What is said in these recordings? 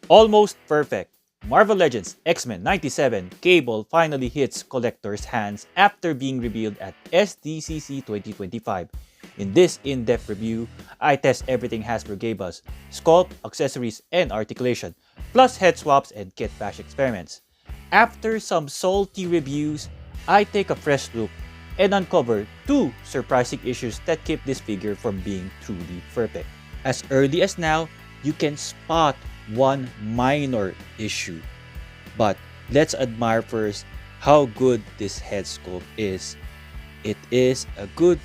Almost perfect. Marvel Legends X-Men 97 Cable finally hits collectors' hands after being revealed at SDCC 2025. In this in-depth review, I test everything Hasbro gave us: sculpt, accessories, and articulation, plus head swaps and kit bash experiments. After some salty reviews, I take a fresh look and uncover two surprising issues that keep this figure from being truly perfect. As early as now, you can spot one minor issue. But let's admire first how good this head sculpt is. It is a good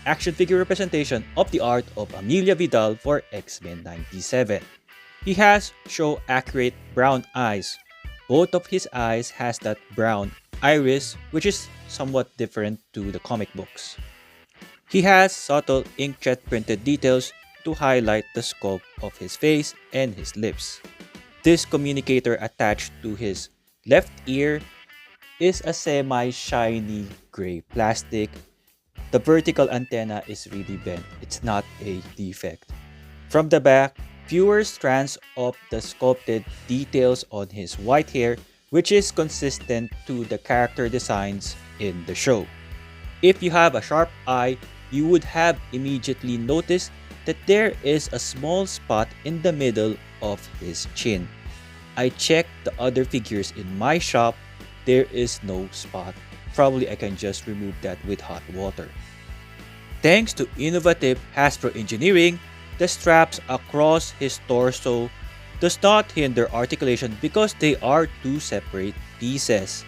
action figure representation of the art of Amelia Vidal for X-Men 97. He has show accurate brown eyes. Both of his eyes has that brown iris, which is somewhat different to the comic books. He has subtle inkjet printed details to highlight the sculpt of his face and his lips. This communicator attached to his left ear is a semi-shiny gray plastic. The vertical antenna is really bent. It's not a defect. From the back, fewer strands of the sculpted details on his white hair, which is consistent to the character designs in the show. If you have a sharp eye, you would have immediately noticed that there is a small spot in the middle of his chin. I checked the other figures in my shop. There is no spot. Probably I can just remove that with hot water. Thanks to innovative Hasbro engineering, the straps across his torso does not hinder articulation because they are two separate pieces.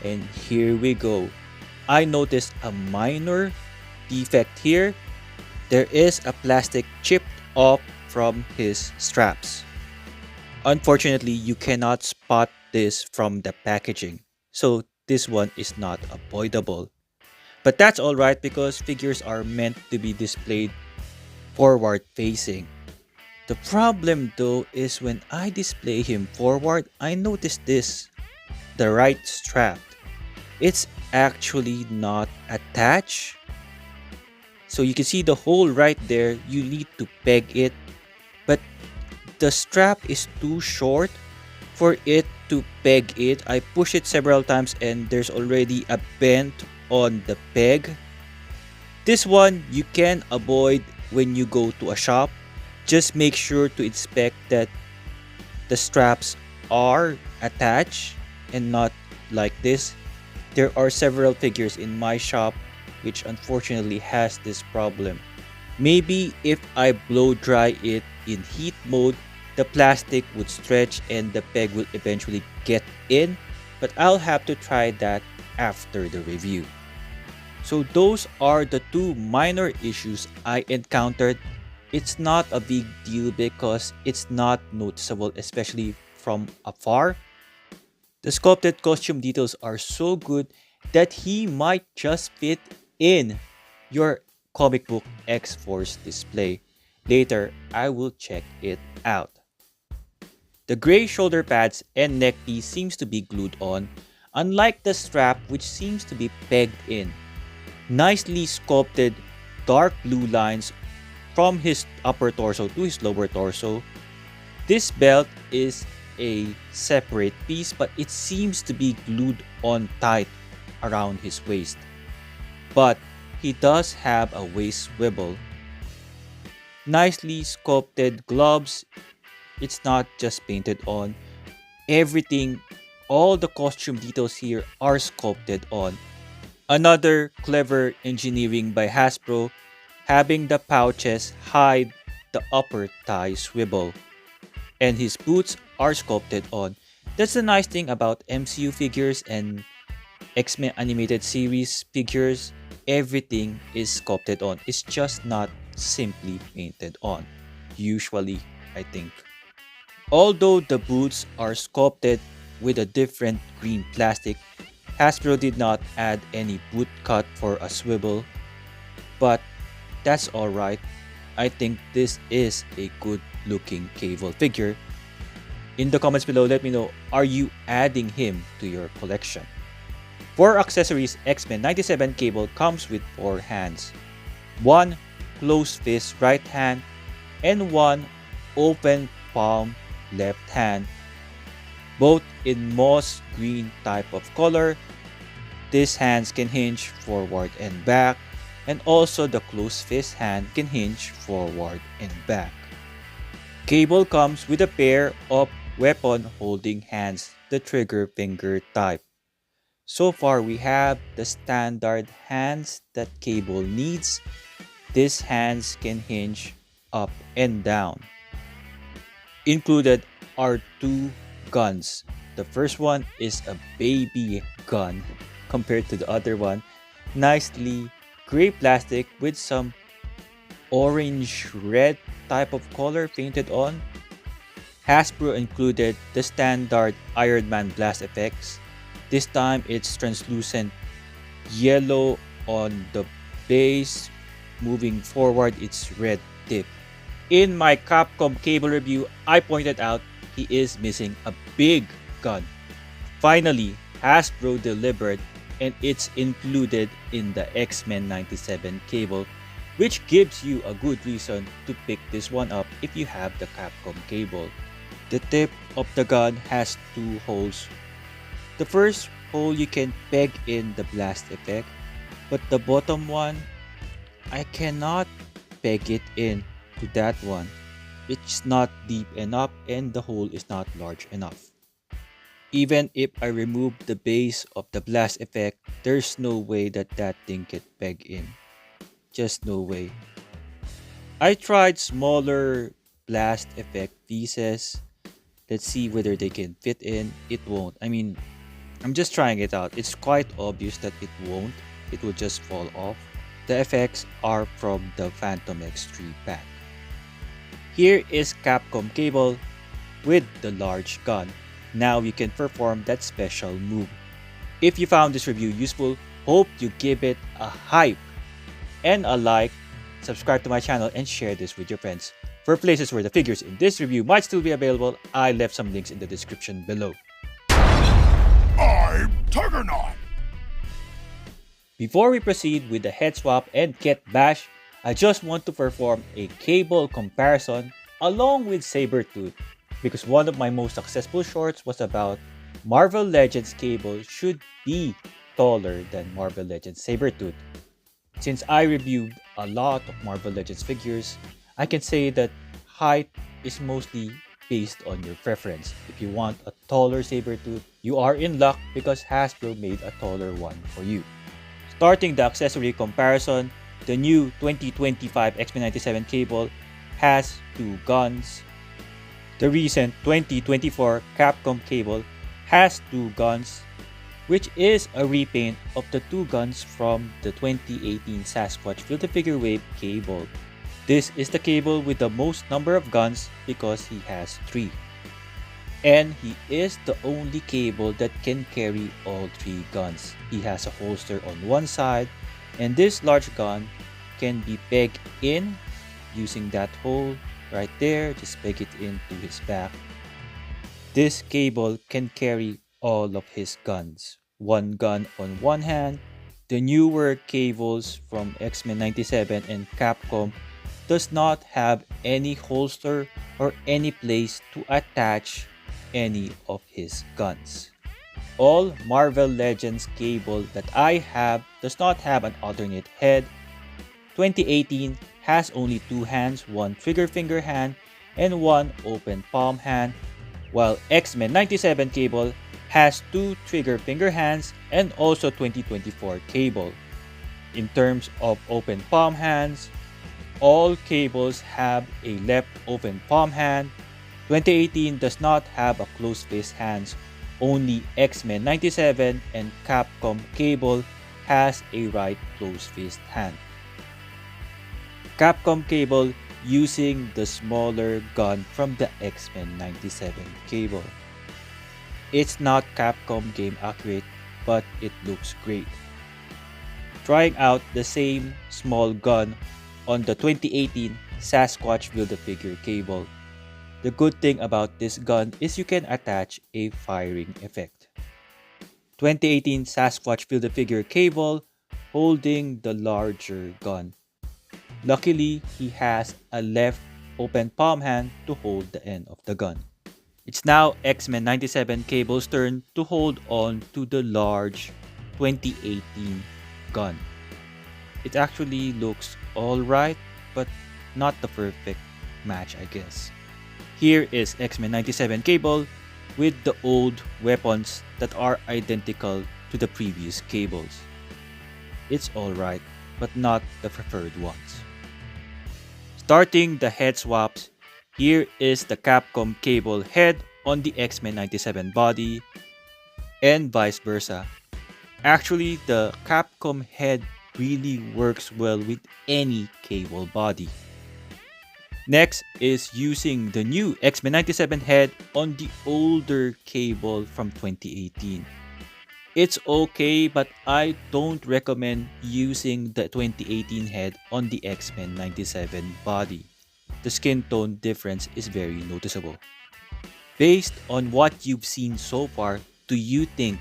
And here we go. I noticed a minor defect here. There is a plastic chipped off from his straps. Unfortunately, you cannot spot this from the packaging, so this one is not avoidable. But that's alright because figures are meant to be displayed forward facing. The problem though is when I display him forward, I notice this. The right strap. It's actually not attached. So you can see the hole right there. You need to peg it, but the strap is too short for it to peg it. I push it several times and there's already a bend on the peg. This one you can avoid when you go to a shop. Just make sure to inspect that the straps are attached and not like this. There are several figures in my shop which unfortunately has this problem. Maybe if I blow dry it in heat mode, the plastic would stretch and the peg will eventually get in, but I'll have to try that after the review. So those are the two minor issues I encountered. It's not a big deal because it's not noticeable, especially from afar. The sculpted costume details are so good that he might just fit in your comic book X-Force display. Later, I will check it out. The gray shoulder pads and neck piece seems to be glued on, unlike the strap which seems to be pegged in. Nicely sculpted dark blue lines from his upper torso to his lower torso. This belt is a separate piece, but it seems to be glued on tight around his waist. But he does have a waist swivel. Nicely sculpted gloves. It's not just painted on. Everything, all the costume details here are sculpted on. Another clever engineering by Hasbro, having the pouches hide the upper thigh swivel. And his boots are sculpted on. That's the nice thing about MCU figures and X-Men animated series figures. Everything is sculpted on. It's just not simply painted on. Usually, I think. Although the boots are sculpted with a different green plastic, Hasbro did not add any boot cut for a swivel. But that's alright. I think this is a good looking Cable figure. In the comments below, let me know, are you adding him to your collection? For accessories, X-Men 97 Cable comes with 4 hands. One closed fist right hand and one open palm left hand, both in moss green type of color. These hands can hinge forward and back, and also the closed fist hand can hinge forward and back. Cable comes with a pair of weapon holding hands, the trigger finger type. So far we have the standard hands that Cable needs. These hands can hinge up and down. Included are two guns. The first one is a baby gun compared to the other one. Nicely gray plastic with some orange red type of color painted on. Hasbro included the standard Iron Man blast effects. This time it's translucent yellow on the base. Moving forward, it's red tip. In my Capcom Cable review, I pointed out he is missing a big gun. Finally, Hasbro delivered, and it's included in the X-men'97 cable, which gives you a good reason to pick this one up if you have the Capcom Cable. The tip of the gun has two holes. The first hole you can peg in the blast effect, but the bottom one, I cannot peg it in to that one. It's not deep enough and the hole is not large enough. Even if I remove the base of the blast effect, there's no way that thing can peg in. Just no way. I tried smaller blast effect pieces. Let's see whether they can fit in. It won't. I mean, I'm just trying it out. It's quite obvious that it won't. It will just fall off. The effects are from the Phantom X3 pack. Here is Capcom Cable with the large gun. Now you can perform that special move. If you found this review useful, hope you give it a hype and a like, subscribe to my channel, and share this with your friends. For places where the figures in this review might still be available, I left some links in the description below. I'm Tigerknot! Before we proceed with the head swap and Kitbash, I just want to perform a cable comparison along with Sabretooth, because one of my most successful shorts was about Marvel Legends Cable should be taller than Marvel Legends Sabretooth. Since I reviewed a lot of Marvel Legends figures, I can say that height is mostly based on your preference. If you want a taller Sabretooth, you are in luck because Hasbro made a taller one for you. Starting the accessory comparison, the new 2025 X-men'97 Cable has two guns. The recent 2024 Capcom Cable has two guns, which is a repaint of the two guns from the 2018 Sasquatch Build-A-Figure Wave Cable. This is the cable with the most number of guns because he has 3. And he is the only cable that can carry all 3 guns. He has a holster on one side, and this large gun can be pegged in using that hole right there. Just peg it into his back. This cable can carry all of his guns. One gun on one hand. The newer cables from X-men'97 and Capcom does not have any holster or any place to attach any of his guns. All Marvel Legends cable that I have does not have an alternate head. 2018 has only 2 hands, one trigger finger hand and one open palm hand, while X-men'97 cable has 2 trigger finger hands and also 2024 cable. In terms of open palm hands, all cables have a left open palm hand. 2018 does not have a closed fist hands. Only X-men'97 and Capcom Cable has a right closed fist hand. Capcom Cable using the smaller gun from the X-men'97 Cable. It's not Capcom game accurate, but it looks great. Trying out the same small gun on the 2018 Sasquatch Build-A-Figure Cable. The good thing about this gun is you can attach a firing effect. 2018 Sasquatch Build-A-Figure Cable holding the larger gun. Luckily, he has a left open palm hand to hold the end of the gun. It's now X-Men'97 Cable's turn to hold on to the large 2018 gun. It actually looks alright, but not the perfect match, I guess. Here is X-Men'97 Cable with the old weapons that are identical to the previous cables. It's alright, but not the preferred ones. Starting the head swaps, here is the Capcom Cable head on the X-Men'97 body, and vice versa. Actually, the Capcom head really works well with any cable body. Next is using the new X-Men'97 head on the older cable from 2018. It's okay, but I don't recommend using the 2018 head on the X-Men'97 body. The skin tone difference is very noticeable. Based on what you've seen so far, do you think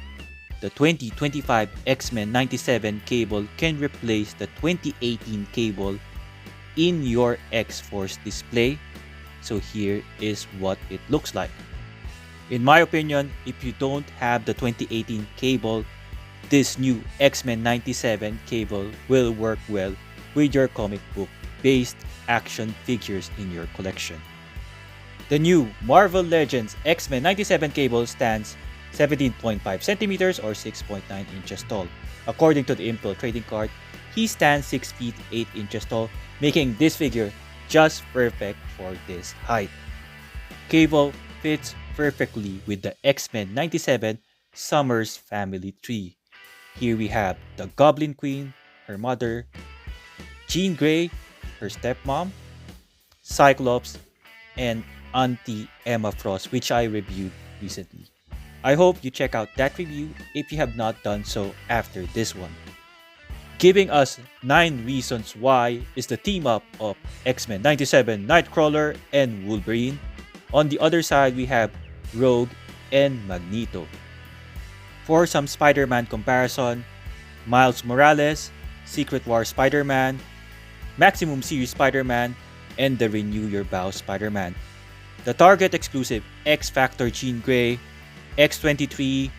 the 2025 X-Men'97 cable can replace the 2018 cable in your X-Force display? So here is what it looks like. In my opinion, if you don't have the 2018 cable, this new X-Men'97 cable will work well with your comic book based action figures in your collection. The new Marvel Legends X-Men'97 cable stands 17.5 centimeters or 6.9 inches tall. According to the Impel trading card, he stands 6 feet 8 inches tall, making this figure just perfect for this height. Cable fits perfectly with the X-Men'97 Summers family tree. Here we have the Goblin Queen, her mother, Jean Grey, her stepmom, Cyclops, and Auntie Emma Frost, which I reviewed recently. I hope you check out that review if you have not done so after this one. Giving us 9 reasons why is the team up of X-Men'97 Nightcrawler and Wolverine. On the other side, we have Rogue and Magneto. For some Spider-Man comparison, Miles Morales, Secret War Spider-Man, Maximum Series Spider-Man, and the Renew Your Vow Spider-Man. The Target exclusive X-Factor Jean Grey, X-23,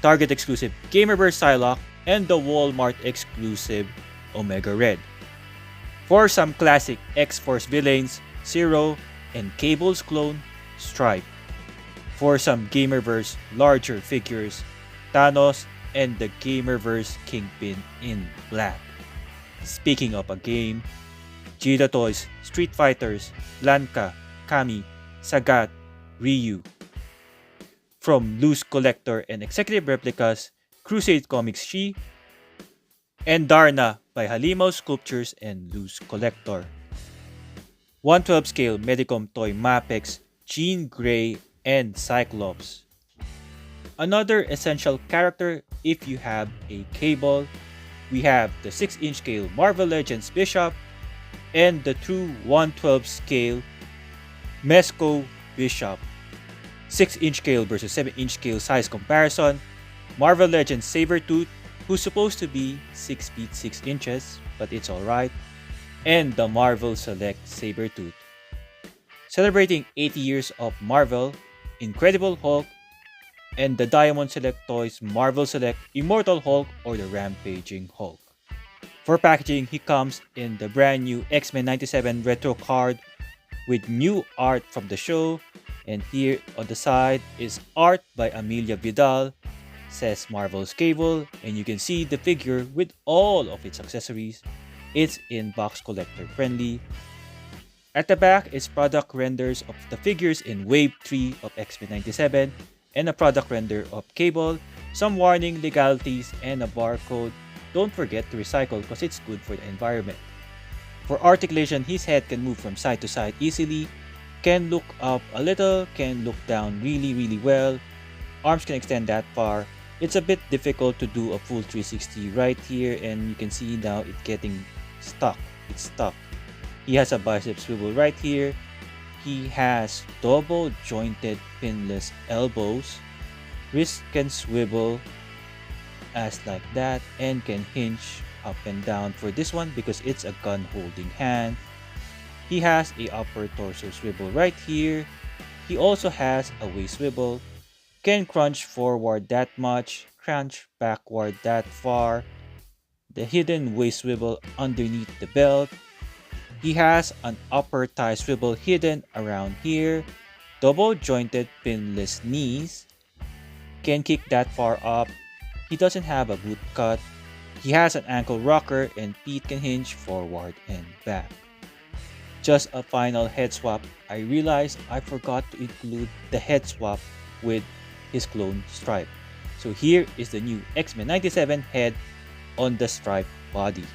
Target exclusive Gamerverse Psylocke, and the Walmart exclusive Omega Red. For some classic X-Force villains, Zero and Cable's clone, Stripe. For some Gamerverse larger figures, Thanos and the Gamerverse Kingpin in black. Speaking of a game, Jida Toys, Street Fighters, Blanka, Kami, Sagat, Ryu. From Loose Collector and Executive Replicas, Crusade Comics She, and Darna by Halimo Sculptures and Loose Collector. 1/12 scale Medicom Toy Mapex, Jean Grey, and Cyclops. Another essential character if you have a cable, we have the 6-inch scale Marvel Legends Bishop and the true 1/12 scale Mezco Bishop. 6-inch scale versus 7-inch scale size comparison, Marvel Legends Sabretooth, who's supposed to be 6 feet 6 inches, but it's alright, and the Marvel Select Sabretooth. Celebrating 80 years of Marvel, Incredible Hulk, and the Diamond Select Toys Marvel Select Immortal Hulk or the Rampaging Hulk. For packaging, he comes in the brand new X-Men'97 retro card with new art from the show, and here on the side is art by Amelia Vidal, says Marvel's Cable, and you can see the figure with all of its accessories. It's in-box collector friendly. At the back is product renders of the figures in Wave 3 of X-Men'97 and a product render of Cable, some warning legalities, and a barcode. Don't forget to recycle because it's good for the environment. For articulation, his head can move from side to side easily, can look up a little, can look down really well, arms can extend that far. It's a bit difficult to do a full 360 right here, and you can see now it's getting stuck. It's stuck. He has a bicep swivel right here. He has double jointed pinless elbows. Wrist can swivel as like that and can hinge up and down for this one because it's a gun holding hand. He has a upper torso swivel right here. He also has a waist swivel, can crunch forward that much, crunch backward that far, the hidden waist swivel underneath the belt. He has an upper thigh swivel hidden around here, double jointed pinless knees, can kick that far up. He doesn't have a boot cut. He has an ankle rocker and feet can hinge forward and back. Just a final head swap, I realized I forgot to include the head swap with his clone stripe. So here is the new X-Men 97 head on the stripe body.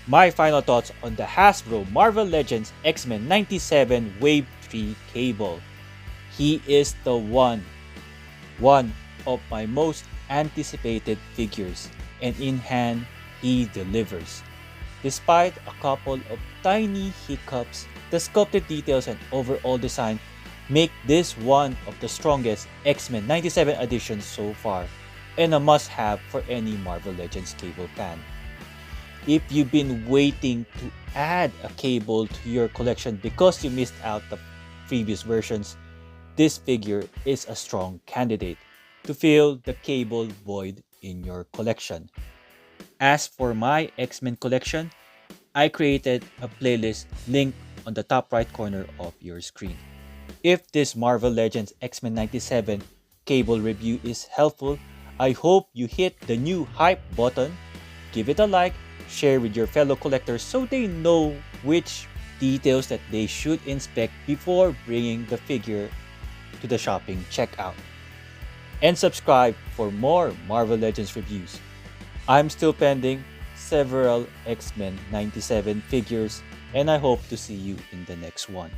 My final thoughts on the Hasbro Marvel Legends X-Men 97 Wave 3 cable. He is the one of my most anticipated figures, and in hand, he delivers. Despite a couple of tiny hiccups, the sculpted details and overall design make this one of the strongest X-Men 97 additions so far, and a must-have for any Marvel Legends cable fan. If you've been waiting to add a cable to your collection because you missed out the previous versions, this figure is a strong candidate to fill the cable void in your collection. As for my X-Men collection, I created a playlist linked on the top right corner of your screen. If this Marvel Legends X-Men 97 cable review is helpful, I hope you hit the new hype button, give it a like, share with your fellow collectors so they know which details that they should inspect before bringing the figure to the shopping checkout. And subscribe for more Marvel Legends reviews. I'm still pending several X-Men 97 figures, and I hope to see you in the next one.